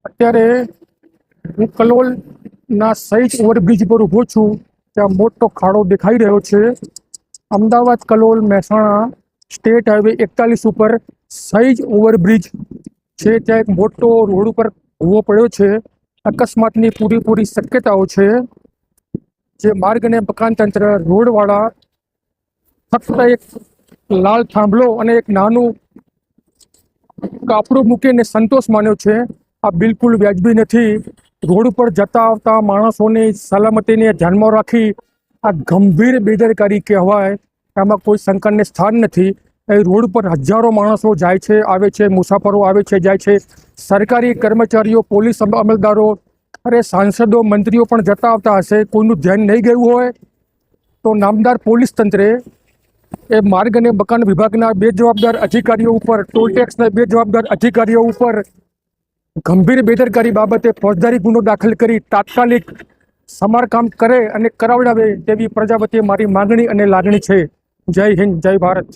અત્યારે હું કલોલના સહિત ઓવરબ્રિજ પર ઊભો છું। ત્યાં મોટો ખાડો દેખાઈ રહ્યો છે। અમદાવાદ કલોલ મહેસાણા સ્ટેટ હાઈવે 41 ઉપર સહિત ઓવરબ્રિજ છે। ત્યાં એક મોટો રોડ ઉપર ભૂવો પડ્યો છે। અકસ્માતની પૂરેપૂરી શક્યતાઓ છે। જે માર્ગ અને મકાન તંત્ર રોડવાળા ફક્ત એક લાલ થાંભલો અને એક નાનું કાપડું મૂકીને સંતોષ માન્યો છે। આ બિલકુલ વ્યાજબી નથી। રોડ ઉપર જતા આવતા માણસોની સલામતીને ધ્યાનમાં રાખી આ ગંભીર બેદરકારી કહેવાય। આમાં કોઈ શંકાને સ્થાન નથી। એ રોડ પર હજારો માણસો જાય છે, આવે છે, મુસાફરો આવે છે, જાય છે। સરકારી કર્મચારીઓ, પોલીસ અમલદારો, અરે સાંસદો, મંત્રીઓ પણ જતા આવતા હશે। કોઈનું ધ્યાન નહીં ગયું હોય તો નામદાર પોલીસ તંત્રે એ માર્ગ અને મકાન વિભાગના બે જવાબદાર અધિકારીઓ ઉપર, ટોલ ટેક્સના બે જવાબદાર અધિકારીઓ ઉપર ગંભીર બેદરકારી બાબતે ફોજદારી ગુનો દાખલ કરી તાત્કાલિક સમારકામ કરે અને કરાવડાવે તેવી પ્રજા વતી મારી માંગણી અને લાગણી છે। જય હિન્દ, જય ભારત।